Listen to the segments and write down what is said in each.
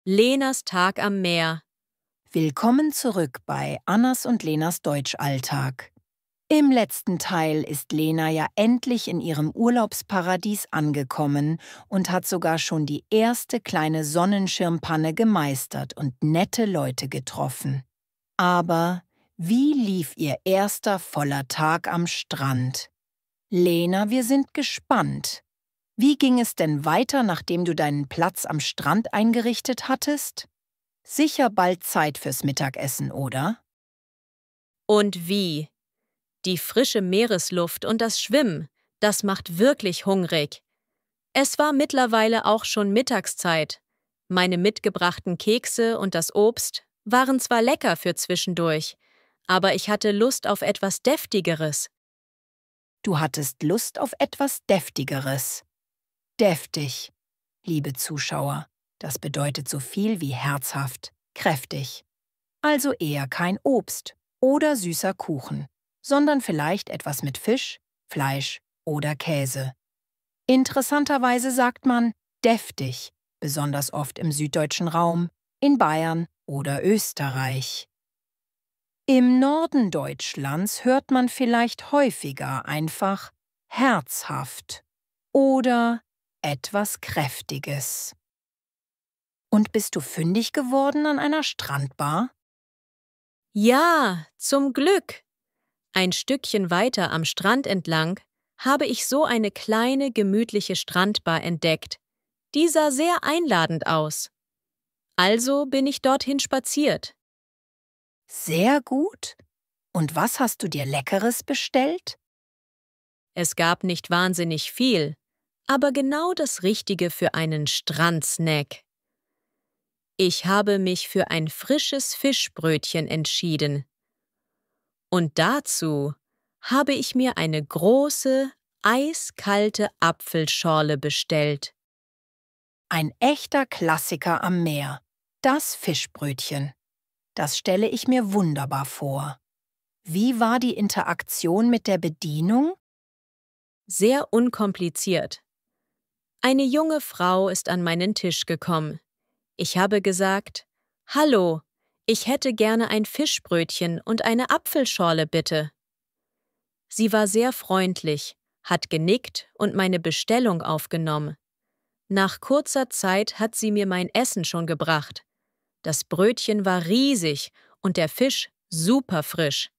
Lenas Tag am Meer. Willkommen zurück bei Annas und Lenas Deutschalltag. Im letzten Teil ist Lena ja endlich in ihrem Urlaubsparadies angekommen und hat sogar schon die erste kleine Sonnenschirmpanne gemeistert und nette Leute getroffen. Aber wie lief ihr erster voller Tag am Strand? Lena, wir sind gespannt. Wie ging es denn weiter, nachdem du deinen Platz am Strand eingerichtet hattest? Sicher bald Zeit fürs Mittagessen, oder? Und wie? Die frische Meeresluft und das Schwimmen, das macht wirklich hungrig. Es war mittlerweile auch schon Mittagszeit. Meine mitgebrachten Kekse und das Obst waren zwar lecker für zwischendurch, aber ich hatte Lust auf etwas Deftigeres. Du hattest Lust auf etwas Deftigeres. Deftig, liebe Zuschauer, das bedeutet so viel wie herzhaft, kräftig. Also eher kein Obst oder süßer Kuchen, sondern vielleicht etwas mit Fisch, Fleisch oder Käse. Interessanterweise sagt man deftig, besonders oft im süddeutschen Raum, in Bayern oder Österreich. Im Norden Deutschlands hört man vielleicht häufiger einfach herzhaft oder etwas Kräftiges. Und bist du fündig geworden an einer Strandbar? Ja, zum Glück! Ein Stückchen weiter am Strand entlang habe ich so eine kleine, gemütliche Strandbar entdeckt. Die sah sehr einladend aus. Also bin ich dorthin spaziert. Sehr gut. Und was hast du dir Leckeres bestellt? Es gab nicht wahnsinnig viel, aber genau das Richtige für einen Strandsnack. Ich habe mich für ein frisches Fischbrötchen entschieden. Und dazu habe ich mir eine große, eiskalte Apfelschorle bestellt. Ein echter Klassiker am Meer. Das Fischbrötchen. Das stelle ich mir wunderbar vor. Wie war die Interaktion mit der Bedienung? Sehr unkompliziert. Eine junge Frau ist an meinen Tisch gekommen. Ich habe gesagt: »Hallo, ich hätte gerne ein Fischbrötchen und eine Apfelschorle, bitte.« Sie war sehr freundlich, hat genickt und meine Bestellung aufgenommen. Nach kurzer Zeit hat sie mir mein Essen schon gebracht. Das Brötchen war riesig und der Fisch super frisch.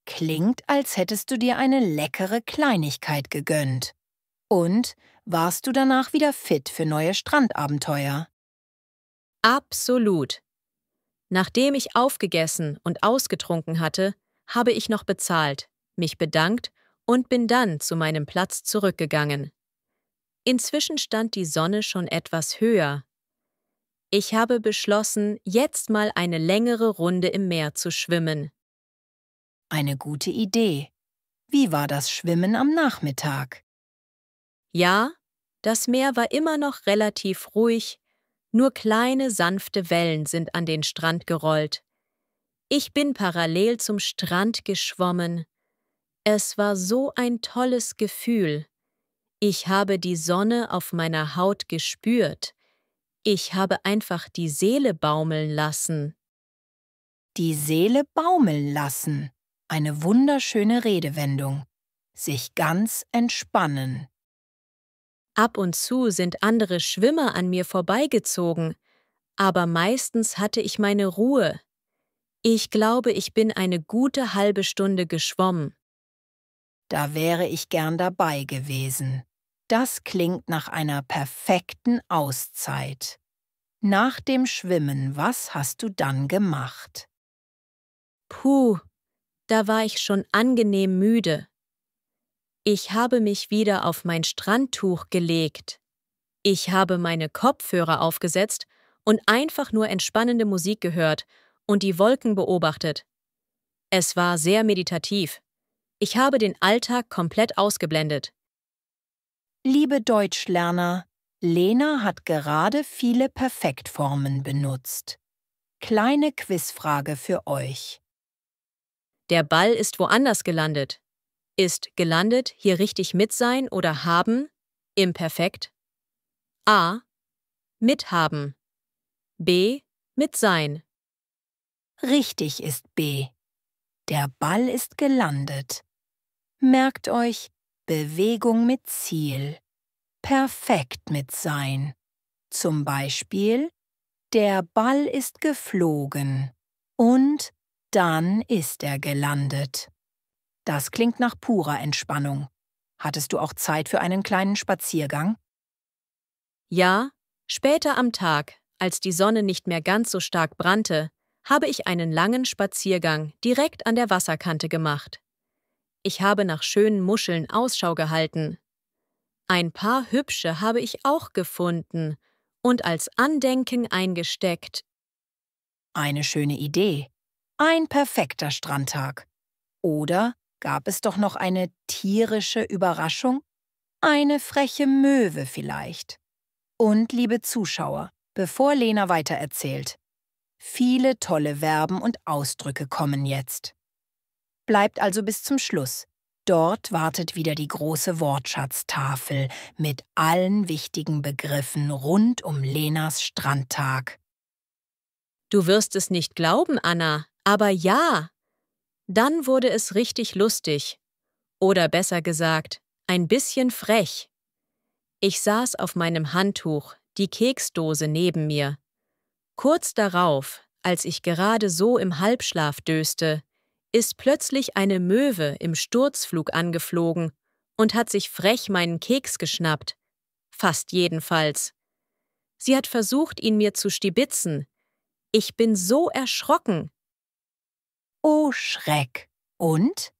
Klingt, als hättest du dir eine leckere Kleinigkeit gegönnt. Und warst du danach wieder fit für neue Strandabenteuer? Absolut. Nachdem ich aufgegessen und ausgetrunken hatte, habe ich noch bezahlt, mich bedankt und bin dann zu meinem Platz zurückgegangen. Inzwischen stand die Sonne schon etwas höher. Ich habe beschlossen, jetzt mal eine längere Runde im Meer zu schwimmen. Eine gute Idee. Wie war das Schwimmen am Nachmittag? Ja, das Meer war immer noch relativ ruhig, nur kleine, sanfte Wellen sind an den Strand gerollt. Ich bin parallel zum Strand geschwommen. Es war so ein tolles Gefühl. Ich habe die Sonne auf meiner Haut gespürt. Ich habe einfach die Seele baumeln lassen. Die Seele baumeln lassen. Eine wunderschöne Redewendung. Sich ganz entspannen. Ab und zu sind andere Schwimmer an mir vorbeigezogen, aber meistens hatte ich meine Ruhe. Ich glaube, ich bin eine gute halbe Stunde geschwommen. Da wäre ich gern dabei gewesen. Das klingt nach einer perfekten Auszeit. Nach dem Schwimmen, was hast du dann gemacht? Puh, da war ich schon angenehm müde. Ich habe mich wieder auf mein Strandtuch gelegt. Ich habe meine Kopfhörer aufgesetzt und einfach nur entspannende Musik gehört und die Wolken beobachtet. Es war sehr meditativ. Ich habe den Alltag komplett ausgeblendet. Liebe Deutschlerner, Lena hat gerade viele Perfektformen benutzt. Kleine Quizfrage für euch. Der Ball ist woanders gelandet. Ist gelandet hier richtig mit sein oder haben? Imperfekt. A. Mithaben. B. Mit sein. Richtig ist B. Der Ball ist gelandet. Merkt euch, Bewegung mit Ziel. Perfekt mit sein. Zum Beispiel, der Ball ist geflogen. Und dann ist er gelandet. Das klingt nach purer Entspannung. Hattest du auch Zeit für einen kleinen Spaziergang? Ja, später am Tag, als die Sonne nicht mehr ganz so stark brannte, habe ich einen langen Spaziergang direkt an der Wasserkante gemacht. Ich habe nach schönen Muscheln Ausschau gehalten. Ein paar hübsche habe ich auch gefunden und als Andenken eingesteckt. Eine schöne Idee. Ein perfekter Strandtag. Oder gab es doch noch eine tierische Überraschung? Eine freche Möwe vielleicht. Und, liebe Zuschauer, bevor Lena weitererzählt, viele tolle Verben und Ausdrücke kommen jetzt. Bleibt also bis zum Schluss. Dort wartet wieder die große Wortschatztafel mit allen wichtigen Begriffen rund um Lenas Strandtag. Du wirst es nicht glauben, Anna, aber ja. Dann wurde es richtig lustig. Oder besser gesagt, ein bisschen frech. Ich saß auf meinem Handtuch, die Keksdose neben mir. Kurz darauf, als ich gerade so im Halbschlaf döste, ist plötzlich eine Möwe im Sturzflug angeflogen und hat sich frech meinen Keks geschnappt. Fast jedenfalls. Sie hat versucht, ihn mir zu stibitzen. Ich bin so erschrocken. Oh Schreck! Und?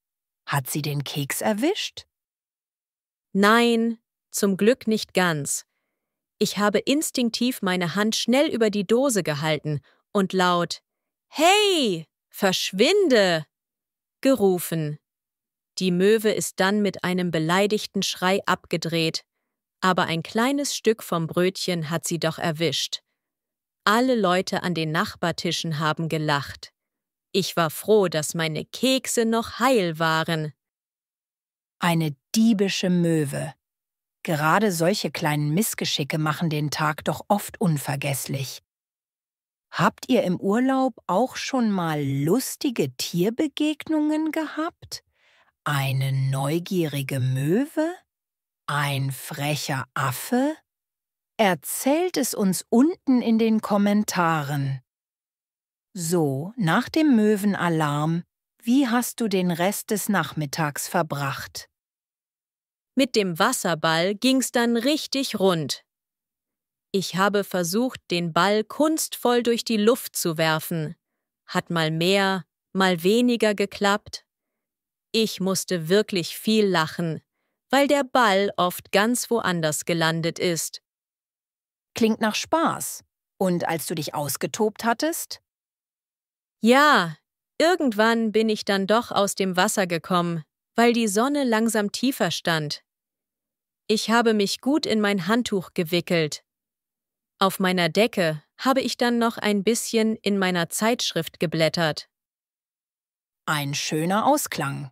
Hat sie den Keks erwischt? Nein, zum Glück nicht ganz. Ich habe instinktiv meine Hand schnell über die Dose gehalten und laut »Hey, verschwinde!« gerufen. Die Möwe ist dann mit einem beleidigten Schrei abgedreht, aber ein kleines Stück vom Brötchen hat sie doch erwischt. Alle Leute an den Nachbartischen haben gelacht. Ich war froh, dass meine Kekse noch heil waren. Eine diebische Möwe. Gerade solche kleinen Missgeschicke machen den Tag doch oft unvergesslich. Habt ihr im Urlaub auch schon mal lustige Tierbegegnungen gehabt? Eine neugierige Möwe? Ein frecher Affe? Erzählt es uns unten in den Kommentaren. So, nach dem Möwenalarm, wie hast du den Rest des Nachmittags verbracht? Mit dem Wasserball ging's dann richtig rund. Ich habe versucht, den Ball kunstvoll durch die Luft zu werfen. Hat mal mehr, mal weniger geklappt. Ich musste wirklich viel lachen, weil der Ball oft ganz woanders gelandet ist. Klingt nach Spaß. Und als du dich ausgetobt hattest? Ja, irgendwann bin ich dann doch aus dem Wasser gekommen, weil die Sonne langsam tiefer stand. Ich habe mich gut in mein Handtuch gewickelt. Auf meiner Decke habe ich dann noch ein bisschen in meiner Zeitschrift geblättert. Ein schöner Ausklang.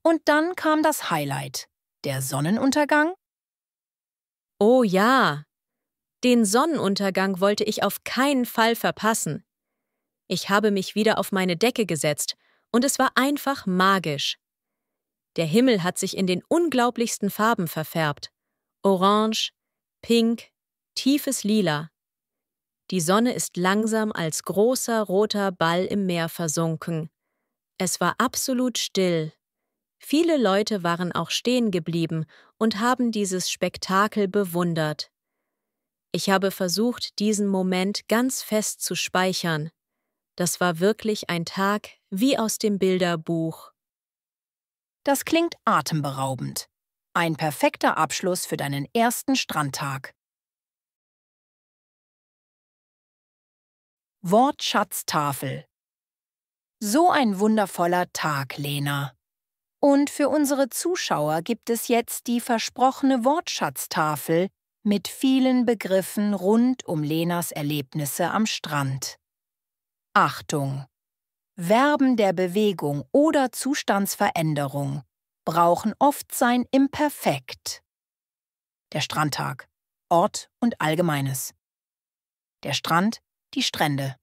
Und dann kam das Highlight, der Sonnenuntergang. Oh ja, den Sonnenuntergang wollte ich auf keinen Fall verpassen. Ich habe mich wieder auf meine Decke gesetzt und es war einfach magisch. Der Himmel hat sich in den unglaublichsten Farben verfärbt. Orange, Pink, tiefes Lila. Die Sonne ist langsam als großer roter Ball im Meer versunken. Es war absolut still. Viele Leute waren auch stehen geblieben und haben dieses Spektakel bewundert. Ich habe versucht, diesen Moment ganz fest zu speichern. Das war wirklich ein Tag wie aus dem Bilderbuch. Das klingt atemberaubend. Ein perfekter Abschluss für deinen ersten Strandtag. Wortschatztafel. So ein wundervoller Tag, Lena. Und für unsere Zuschauer gibt es jetzt die versprochene Wortschatztafel mit vielen Begriffen rund um Lenas Erlebnisse am Strand. Achtung! Verben der Bewegung oder Zustandsveränderung brauchen oft sein Imperfekt. Der Strandtag. Ort und Allgemeines. Der Strand, die Strände.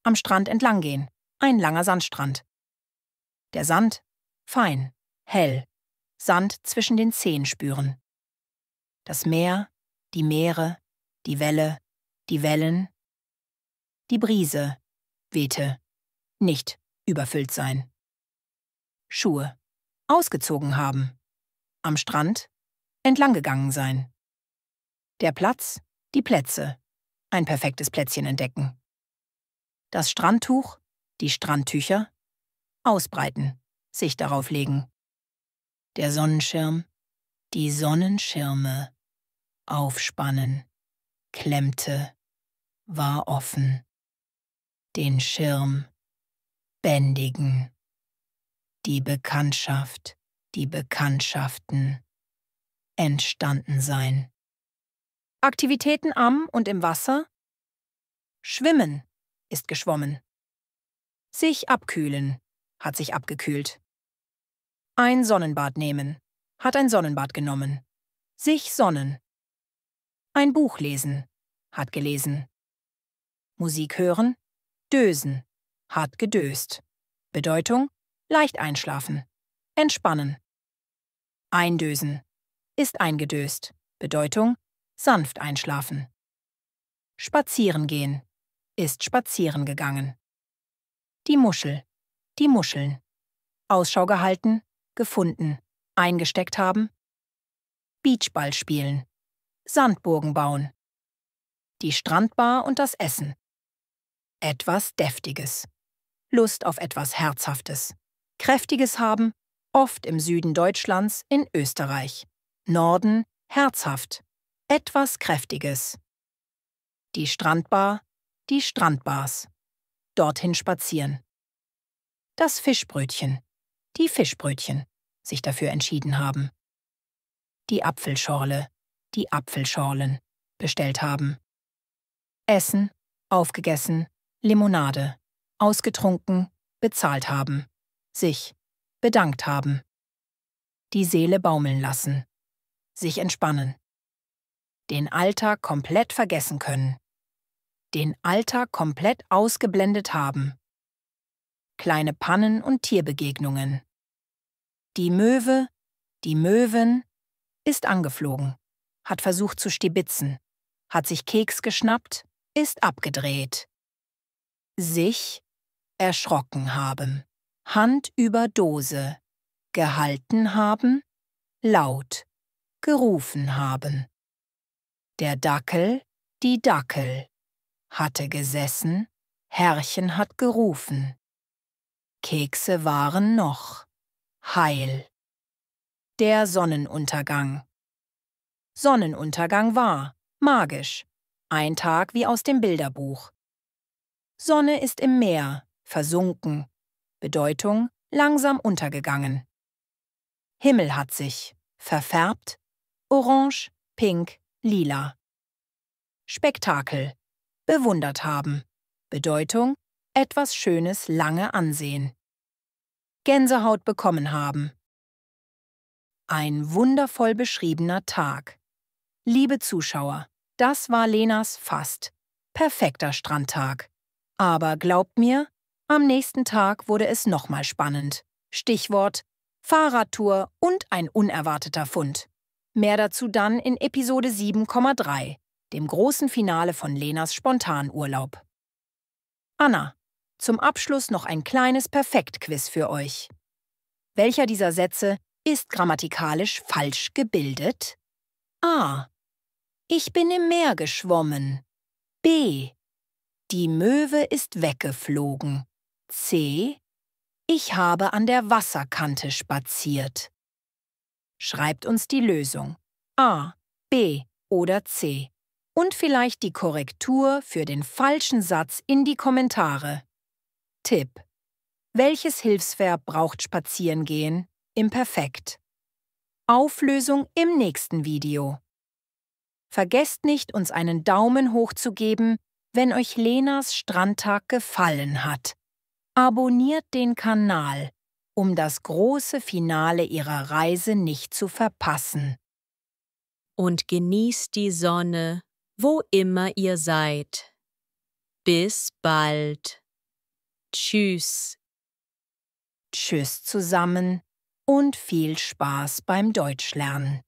Am Strand entlang gehen. Ein langer Sandstrand. Der Sand, fein, hell. Sand zwischen den Zehen spüren. Das Meer, die Meere, die Welle, die Wellen. Die Brise, wehte, nicht überfüllt sein. Schuhe, ausgezogen haben. Am Strand, entlang gegangen sein. Der Platz, die Plätze, ein perfektes Plätzchen entdecken. Das Strandtuch, die Strandtücher, ausbreiten, sich darauf legen. Der Sonnenschirm, die Sonnenschirme, aufspannen, klemmte, war offen. Den Schirm, bändigen. Die Bekanntschaft, die Bekanntschaften, entstanden sein. Aktivitäten am und im Wasser? Schwimmen ist geschwommen. Sich abkühlen, hat sich abgekühlt. Ein Sonnenbad nehmen, hat ein Sonnenbad genommen. Sich sonnen. Ein Buch lesen, hat gelesen. Musik hören, dösen, hat gedöst. Bedeutung, leicht einschlafen, entspannen. Eindösen, ist eingedöst. Bedeutung, sanft einschlafen. Spazieren gehen, ist spazieren gegangen. Die Muschel, die Muscheln. Ausschau gehalten, gefunden, eingesteckt haben. Beachball spielen, Sandburgen bauen. Die Strandbar und das Essen. Etwas Deftiges. Lust auf etwas Herzhaftes. Kräftiges haben, oft im Süden Deutschlands, in Österreich. Norden, herzhaft. Etwas Kräftiges. Die Strandbar, die Strandbars. Dorthin spazieren. Das Fischbrötchen, die Fischbrötchen, sich dafür entschieden haben. Die Apfelschorle, die Apfelschorlen, bestellt haben. Essen, aufgegessen, Limonade, ausgetrunken, bezahlt haben. Sich, bedankt haben. Die Seele baumeln lassen. Sich entspannen. Den Alltag komplett vergessen können. Den Alltag komplett ausgeblendet haben. Kleine Pannen und Tierbegegnungen. Die Möwe, die Möwen, ist angeflogen, hat versucht zu stibitzen, hat sich Keks geschnappt, ist abgedreht. Sich erschrocken haben, Hand über Dose, gehalten haben, laut, gerufen haben. Der Dackel, die Dackel, hatte gesessen, Herrchen hat gerufen. Kekse waren noch, heil. Der Sonnenuntergang. Sonnenuntergang war, magisch, ein Tag wie aus dem Bilderbuch. Sonne ist im Meer, versunken, Bedeutung, langsam untergegangen. Himmel hat sich, verfärbt, orange, pink, lila. Spektakel, bewundert haben, Bedeutung, etwas Schönes lange ansehen. Gänsehaut bekommen haben. Ein wundervoll beschriebener Tag. Liebe Zuschauer, das war Lenas fast perfekter Strandtag. Aber glaubt mir, am nächsten Tag wurde es nochmal spannend. Stichwort Fahrradtour und ein unerwarteter Fund. Mehr dazu dann in Episode 7,3, dem großen Finale von Lenas Spontanurlaub. Anna, zum Abschluss noch ein kleines Perfekt-Quiz für euch. Welcher dieser Sätze ist grammatikalisch falsch gebildet? A. Ich bin im Meer geschwommen. B. Die Möwe ist weggeflogen. C. Ich habe an der Wasserkante spaziert. Schreibt uns die Lösung. A, B oder C. Und vielleicht die Korrektur für den falschen Satz in die Kommentare. Tipp: Welches Hilfsverb braucht spazieren gehen im Perfekt? Auflösung im nächsten Video. Vergesst nicht, uns einen Daumen hoch zu geben, wenn euch Lenas Strandtag gefallen hat. Abonniert den Kanal, um das große Finale ihrer Reise nicht zu verpassen. Und genießt die Sonne, wo immer ihr seid. Bis bald. Tschüss. Tschüss zusammen und viel Spaß beim Deutschlernen.